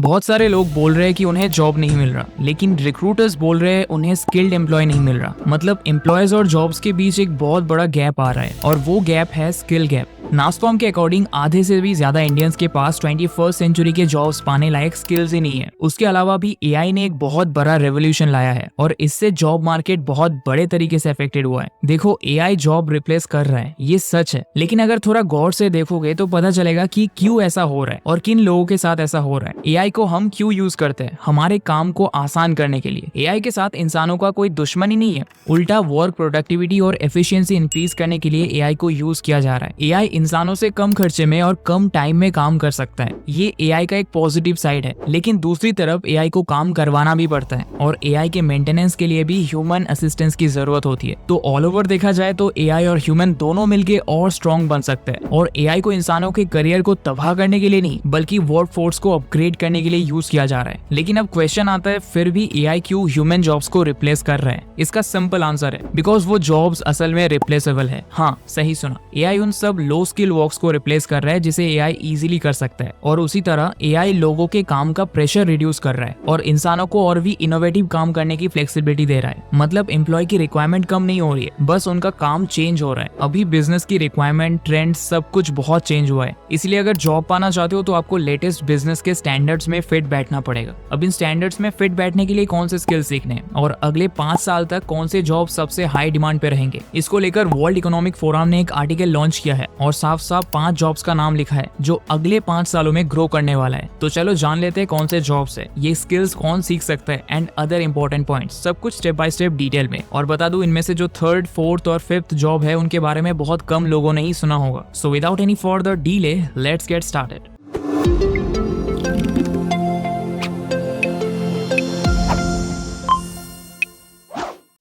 बहुत सारे लोग बोल रहे हैं कि उन्हें जॉब नहीं मिल रहा, लेकिन रिक्रूटर्स बोल रहे हैं उन्हें स्किल्ड एम्प्लॉय नहीं मिल रहा। मतलब एम्प्लॉयज और जॉब्स के बीच एक बहुत बड़ा गैप आ रहा है और वो गैप है स्किल गैप। नास्कॉम के अकॉर्डिंग आधे से भी ज्यादा इंडियंस के पास 21वीं सेंचुरी के जॉब्स पाने लायक स्किल्स ही नहीं है। उसके अलावा भी एआई ने एक बहुत बड़ा रेवोल्यूशन लाया है और इससे जॉब मार्केट बहुत बड़े तरीके से अफेक्टेड हुआ है। देखो, एआई जॉब रिप्लेस कर रहा है, ये सच है, लेकिन अगर थोड़ा गौर से देखोगे तो पता चलेगा कि क्यों ऐसा हो रहा है और किन लोगों के साथ ऐसा हो रहा है। एआई को हम क्यों यूज करते हैं? हमारे काम को आसान करने के लिए। एआई के साथ इंसानों का कोई दुश्मनी नहीं है, उल्टा वर्क प्रोडक्टिविटी और एफिशिएंसी इंक्रीज करने के लिए एआई को यूज किया जा रहा है। एआई इंसानों से कम खर्चे में और कम टाइम में काम कर सकता है, ये एआई का एक पॉजिटिव साइड है। लेकिन दूसरी तरफ एआई को काम करवाना भी पड़ता है और एआई के मेंटेनेंस के लिए भी ह्यूमन असिस्टेंस की जरूरत होती है। तो ऑल ओवर देखा जाए तो एआई और ह्यूमन दोनों मिलके और स्ट्रॉन्ग बन सकते हैं। और एआई को इंसानों के करियर को तबाह करने के लिए नहीं, बल्कि वर्क फोर्स को अपग्रेड करने के लिए यूज किया जा रहा है। लेकिन अब क्वेश्चन आता है, फिर भी एआई क्यों ह्यूमन जॉब्स को रिप्लेस कर रहा है? इसका सिंपल आंसर है, बिकॉज वो जॉब्स असल में रिप्लेसेबल है। हाँ, सही सुना, एआई उन सब लो स्किल वर्क्स को रिप्लेस कर रहा है जिसे एआई इजीली कर सकता है। और उसी तरह एआई लोगों के काम का प्रेशर रिड्यूस कर रहा है और इंसानों को और भी इनोवेटिव काम करने की फ्लेक्सिबिलिटी दे रहा है। मतलब एम्प्लॉय की रिक्वायरमेंट कम नहीं हो रही है, बस उनका काम चेंज हो रहा है। अभी बिजनेस की रिक्वायरमेंट, ट्रेंड, सब कुछ बहुत चेंज हुआ है। इसलिए अगर जॉब पाना चाहते हो तो आपको लेटेस्ट बिजनेस के स्टैंडर्ड्स में फिट बैठना पड़ेगा। अब इन स्टैंडर्ड्स में फिट बैठने के लिए कौन से स्किल सीखने हैं और अगले 5 साल तक कौन से जॉब सबसे हाई डिमांड पे रहेंगे, इसको लेकर वर्ल्ड इकोनॉमिक फोरम ने एक आर्टिकल लॉन्च किया है और साफ साफ 5 जॉब्स का नाम लिखा है जो अगले 5 सालों में ग्रो करने वाला है। तो चलो जान लेते हैं कौन से जॉब्स है, ये स्किल्स कौन सीख सकता है एंड अदर इंपॉर्टेंट पॉइंट्स, सब कुछ स्टेप बाय स्टेप डिटेल में। और बता दूं, इनमें से जो 3rd, 4th और 5th जॉब है उनके बारे में बहुत कम लोगों ने ही सुना होगा। So without any further delay, let's get started.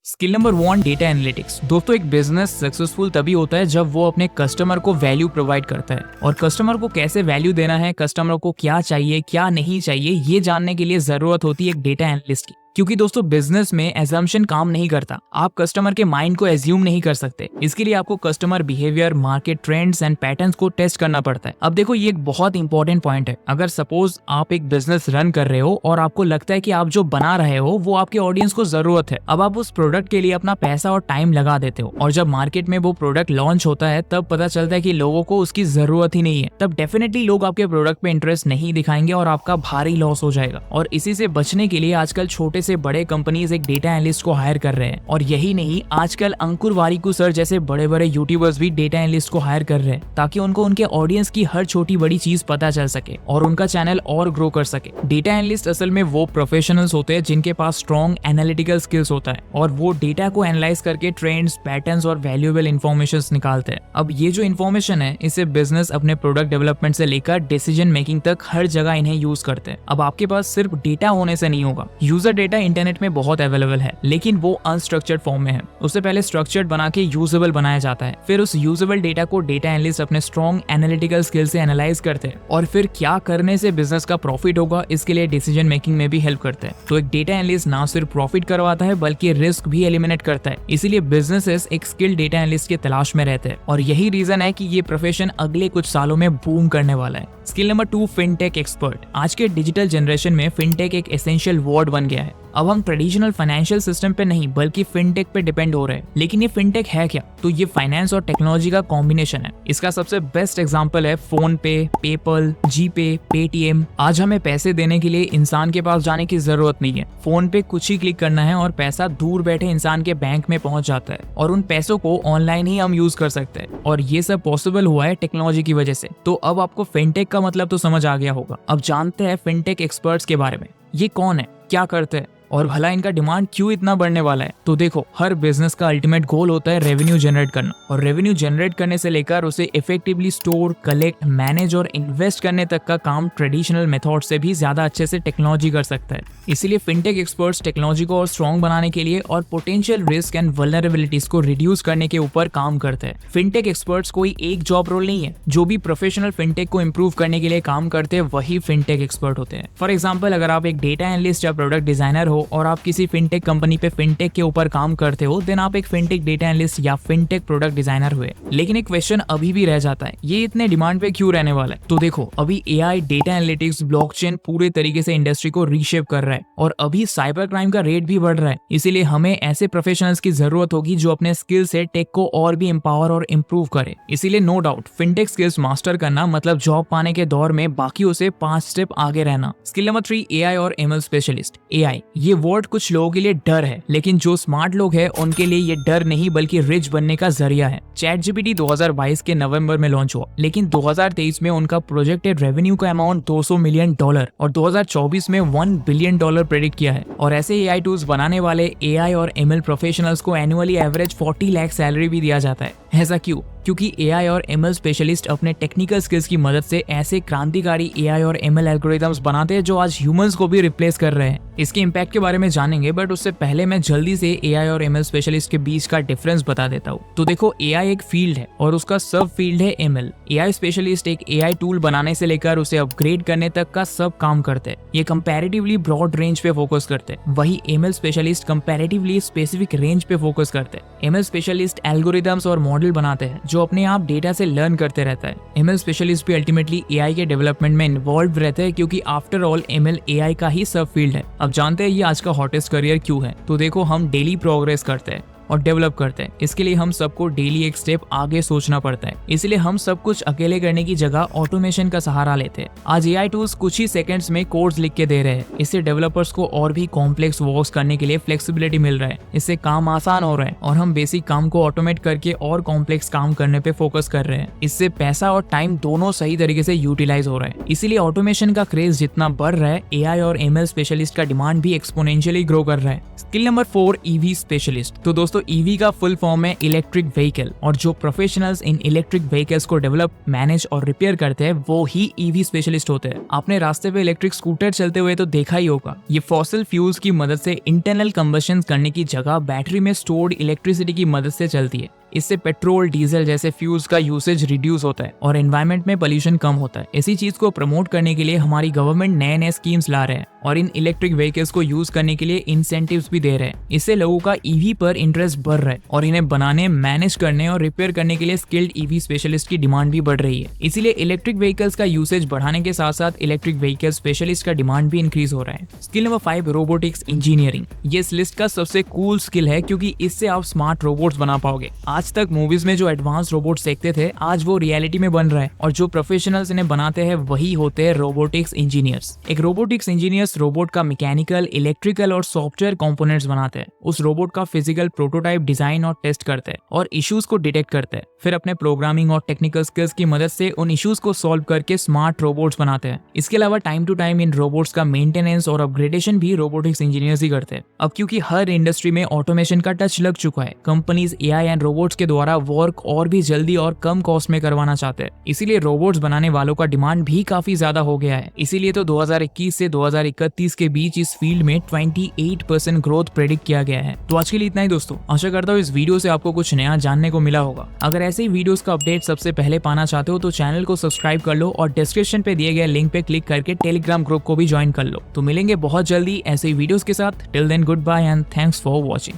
Skill number 1, data analytics. दोस्तों, एक बिजनेस सक्सेसफुल तभी होता है जब वो अपने कस्टमर को वैल्यू प्रोवाइड करता है। और कस्टमर को कैसे वैल्यू देना है, कस्टमर को क्या चाहिए क्या नहीं चाहिए, ये जानने के लिए जरूरत होती है एक डेटा एनालिस्ट की। क्योंकि दोस्तों, बिजनेस में एजम्पशन काम नहीं करता। आप कस्टमर के माइंड को एज्यूम नहीं कर सकते। इसके लिए आपको customer behaviour, market trends and patterns को टेस्ट करना पड़ता है। अब देखो, ये एक बहुत इंपॉर्टेंट पॉइंट है। अगर सपोज आप एक बिजनेस रन कर रहे हो और आपको लगता है कि आप जो बना रहे हो वो आपके ऑडियंस को जरूरत है, अब आप उस प्रोडक्ट के लिए अपना पैसा और टाइम लगा देते हो और जब मार्केट में वो प्रोडक्ट लॉन्च होता है तब पता चलता है कि लोगों को उसकी जरूरत ही नहीं है, तब डेफिनेटली लोग आपके प्रोडक्ट पे इंटरेस्ट नहीं दिखाएंगे और आपका भारी लॉस हो जाएगा। और इसी से बचने के लिए आजकल छोटे से बड़े कंपनीज एक डेटा एनालिस्ट को हायर कर रहे हैं। और यही नहीं, आजकल अंकुर वारिकू सर जैसे बड़े बड़े यूट्यूबर्स भी डेटा एनालिस्ट को हायर कर रहे हैं ताकि उनको उनके ऑडियंस की हर छोटी बड़ी चीज पता चल सके और उनका चैनल और ग्रो कर सके। डेटा एनालिस्ट असल में वो प्रोफेशनल्स होते हैं जिनके पास स्ट्रॉन्ग एनालिटिकल स्किल्स होता है और वो डेटा को एनालाइज करके ट्रेंड्स, पैटर्न्स और वैल्यूएबल इन्फॉर्मेशन निकालते हैं। अब ये जो इन्फॉर्मेशन है, इसे बिजनेस अपने प्रोडक्ट डेवलपमेंट से लेकर डिसीजन मेकिंग तक हर जगह इन्हें यूज करते हैं। अब आपके पास सिर्फ डेटा होने से नहीं होगा। यूजर डेटा इंटरनेट में बहुत अवेलेबल है, लेकिन वो अनस्ट्रक्चर्ड फॉर्म में है। उससे पहले स्ट्रक्चर्ड बना के यूजेबल बनाया जाता है, फिर उस यूजेबल डेटा को डेटा एनालिस्ट अपने स्ट्रॉन्ग एनालिटिकल स्किल से एनालाइज करते हैं और फिर क्या करने से बिजनेस का प्रॉफिट होगा, इसके लिए डिसीजन मेकिंग में भी हेल्प करते हैं। तो एक डेटा एनालिस्ट ना सिर्फ प्रॉफिट करवाता है बल्कि रिस्क भी एलिमिनेट करता है। इसीलिए बिजनेसेस एक स्किल्ड डेटा एनालिस्ट की तलाश में रहते हैं और यही रीजन है कि ये प्रोफेशन अगले कुछ सालों में बूम करने वाला है। Skill number 2, fintech expert. आज के डिजिटल जनरेशन में फिनटेक एक एसेंशियल वर्ड बन गया है। अब हम ट्रेडिशनल फाइनेंशियल सिस्टम पे नहीं बल्कि फिनटेक पे डिपेंड हो रहे हैं। लेकिन ये फिनटेक है क्या? तो ये फाइनेंस और टेक्नोलॉजी का कॉम्बिनेशन है। इसका सबसे बेस्ट एग्जांपल है फोन पे, पेपल, जीपे, पेटीएम। आज हमें पैसे देने के लिए इंसान के पास जाने की जरूरत नहीं है। फोन पे कुछ ही क्लिक करना है और पैसा दूर बैठे इंसान के बैंक में पहुंच जाता है और उन पैसों को ऑनलाइन ही हम यूज कर सकते हैं। और ये सब पॉसिबल हुआ है टेक्नोलॉजी की वजह से। तो अब आपको फिनटेक का मतलब तो समझ आ गया होगा। अब जानते हैं फिनटेक एक्सपर्ट्स के बारे में। ये कौन है, क्या करते हैं और भला इनका डिमांड क्यों इतना बढ़ने वाला है? तो देखो, हर बिजनेस का अल्टीमेट गोल होता है रेवेन्यू जनरेट करना और रेवेन्यू जनरेट करने से लेकर उसे इफेक्टिवली स्टोर, कलेक्ट, मैनेज और इन्वेस्ट करने तक का काम ट्रेडिशनल मेथड से भी ज्यादा अच्छे से टेक्नोलॉजी कर सकता है। इसीलिए फिनटेक एक्सपर्ट्स टेक्नोलॉजी को और स्ट्रॉन्ग बनाने के लिए और पोटेंशियल रिस्क एंड वल्नरेबिलिटीज को रिड्यूस करने के ऊपर काम करते हैं। फिनटेक एक्सपर्ट्स कोई एक जॉब रोल नहीं है। जो भी प्रोफेशनल फिनटेक को इम्प्रूव करने के लिए काम करते हैं वही फिनटेक एक्सपर्ट होते हैं। फॉर एग्जाम्पल, अगर आप एक डेटा एनालिस्ट या प्रोडक्ट डिजाइनर हो हो और आप किसी फिनटेक कंपनी पे फिनटेक के ऊपर काम करते हो, देन आप एक फिनटेक डेटा एनालिस्ट या फिनटेक प्रोडक्ट डिजाइनर हुए। लेकिन एक क्वेश्चन अभी भी रह जाता है, ये इतने डिमांड पे क्यों रहने वाला है? तो देखो, अभी एआई, डेटा एनालिटिक्स, ब्लॉकचेन पूरे तरीके से इंडस्ट्री को रीशेप कर रहा है और अभी साइबर क्राइम का रेट भी बढ़ रहा है। इसीलिए हमें ऐसे प्रोफेशनल्स की जरूरत होगी जो अपने स्किल से टेक को और भी एम्पावर और इम्प्रूव करे। इसीलिए no doubt fintech skills master करना मतलब जॉब पाने के दौर में बाकियों से 5 स्टेप आगे रहना। स्किल नंबर 3, एआई और एमएल स्पेशलिस्ट। एआई, ये वर्ड कुछ लोगों के लिए डर है, लेकिन जो स्मार्ट लोग हैं उनके लिए ये डर नहीं बल्कि रिच बनने का जरिया है। ChatGPT 2022 के नवंबर में लॉन्च हुआ, लेकिन 2023 में उनका प्रोजेक्टेड रेवेन्यू का अमाउंट $200 मिलियन और 2024 में $1 बिलियन प्रेडिक्ट किया है। और ऐसे एआई टूल्स बनाने वाले एआई और एमएल प्रोफेशनल्स को एनुअली एवरेज 40 लाख सैलरी भी दिया जाता है। ऐसा क्यों? क्योंकि एआई और एमएल स्पेशलिस्ट अपने टेक्निकल स्किल्स की मदद से ऐसे क्रांतिकारी एआई और एमएल एल्गोरिथम्स बनाते हैं जो आज ह्यूमंस को भी रिप्लेस कर रहे हैं। इसके इम्पैक्ट के बारे में जानेंगे, बट उससे पहले मैं जल्दी से एआई और एमएल स्पेशलिस्ट के बीच का डिफरेंस बता देता हूँ। तो देखो, एआई एक फील्ड है और उसका सब फील्ड है एमएल। एआई स्पेशलिस्ट एक एआई टूल बनाने से लेकर उसे अपग्रेड करने तक का सब काम करते हैं। ये कंपैरेटिवली ब्रॉड रेंज पे फोकस करते हैं, वही ML specialist comparatively specific range पे फोकस करते हैं। एमएल स्पेशलिस्ट एल्गोरिथम्स और मॉडल बनाते हैं जो अपने आप डेटा से लर्न करते रहता है। एमएल स्पेशलिस्ट भी अल्टीमेटली एआई के डेवलपमेंट में इन्वॉल्व रहते हैं, क्योंकि आफ्टर ऑल एमएल एआई का ही सब फील्ड है। अब जानते हैं ये आज का हॉटेस्ट करियर क्यों है। तो देखो, हम डेली प्रोग्रेस करते हैं और डेवलप करते हैं। इसके लिए हम सबको डेली एक स्टेप आगे सोचना पड़ता है। इसलिए हम सब कुछ अकेले करने की जगह ऑटोमेशन का सहारा लेते हैं। आज एआई टूल्स कुछ ही सेकंड्स में कोड्स लिख के दे रहे हैं। इससे डेवलपर्स को और भी कॉम्प्लेक्स वर्क्स करने के लिए फ्लेक्सिबिलिटी मिल रहा है। इससे काम आसान हो रहा है और हम बेसिक काम को ऑटोमेट करके और कॉम्प्लेक्स काम करने पे फोकस कर रहे हैं। इससे पैसा और टाइम दोनों सही तरीके से यूटिलाइज हो रहा है। इसीलिए ऑटोमेशन का क्रेज जितना बढ़ रहा है, एआई और एमएल स्पेशलिस्ट का डिमांड भी एक्सपोनेंशियली ग्रो कर रहा है। Skill number 4, EV specialist. तो दोस्तों, ईवी का फुल फॉर्म है इलेक्ट्रिक व्हीकल, और जो प्रोफेशनल्स इन इलेक्ट्रिक व्हीकल्स को डेवलप, मैनेज और रिपेयर करते हैं वो ही ईवी स्पेशलिस्ट होते हैं। आपने रास्ते पे इलेक्ट्रिक स्कूटर चलते हुए तो देखा ही होगा। ये फॉसिल फ्यूल्स की मदद से इंटरनल कंबशन करने की जगह बैटरी में स्टोर्ड इलेक्ट्रिसिटी की मदद से चलती है। इससे पेट्रोल, डीजल जैसे फ्यूल्स का यूसेज रिड्यूस होता है और एनवायरनमेंट में पोल्यूशन कम होता है। इसी चीज को प्रमोट करने के लिए हमारी गवर्नमेंट नए नए स्कीम्स ला रहे हैं और इन इलेक्ट्रिक व्हीकल्स को यूज करने के लिए इंसेंटिव्स भी दे रहे हैं। इससे लोगों का ईवी पर इंटरेस्ट बढ़ रहा है और इन्हें बनाने, मैनेज करने और रिपेयर करने के लिए स्किल्ड ईवी स्पेशलिस्ट की डिमांड भी बढ़ रही है। इसीलिए इलेक्ट्रिक व्हीकल्स का यूसेज बढ़ाने के साथ साथ इलेक्ट्रिक व्हीकल स्पेशलिस्ट का डिमांड भी इंक्रीज हो रहा है। Skill number 5, robotics engineering. ये इस लिस्ट का सबसे कूल स्किल है, क्योंकि इससे आप स्मार्ट रोबोट्स बना पाओगे। आज तक मूवीज में जो एडवांस रोबोट्स देखते थे, आज वो रियलिटी में बन रहा है और जो प्रोफेशनल्स इन्हें बनाते हैं वही होते हैं रोबोटिक्स इंजीनियर्स। एक रोबोटिक्स इंजीनियर्स रोबोट का मैकेनिकल, इलेक्ट्रिकल और सॉफ्टवेयर कंपोनेंट्स बनाते हैं। उस रोबोट का फिजिकल प्रोटोटाइप डिजाइन और टेस्ट करते हैं और इश्यूज को डिटेक्ट करते हैं। फिर अपने प्रोग्रामिंग और टेक्निकल स्किल्स की मदद से उन इश्यूज को सॉल्व करके स्मार्ट रोबोट्स बनाते हैं। इसके अलावा टाइम टू टाइम इन रोबोट्स का मेंटेनेंस और अपग्रेडेशन भी रोबोटिक्स इंजीनियर्स ही करते हैं। अब क्योंकि हर इंडस्ट्री में ऑटोमेशन का टच लग चुका है, कंपनीज एआई एंड रोबोट्स के द्वारा वर्क और भी जल्दी और कम कॉस्ट में करवाना चाहते हैं। इसीलिए रोबोट्स बनाने वालों का डिमांड भी काफी ज्यादा हो गया है। इसीलिए तो 2021 से 2031 के बीच इस फील्ड में 28% ग्रोथ प्रेडिक्ट किया गया है। तो आज के लिए इतना ही दोस्तों। आशा करता हूँ इस वीडियो से आपको कुछ नया जानने को मिला होगा। अगर ऐसे ही वीडियोस का अपडेट सबसे पहले पाना चाहते हो तो चैनल को सब्सक्राइब कर लो और डिस्क्रिप्शन पे दिए गए लिंक पे क्लिक करके टेलीग्राम ग्रुप को भी ज्वाइन कर लो। तो मिलेंगे बहुत जल्दी ऐसे ही वीडियोस के साथ। Till then, goodbye and thanks for watching.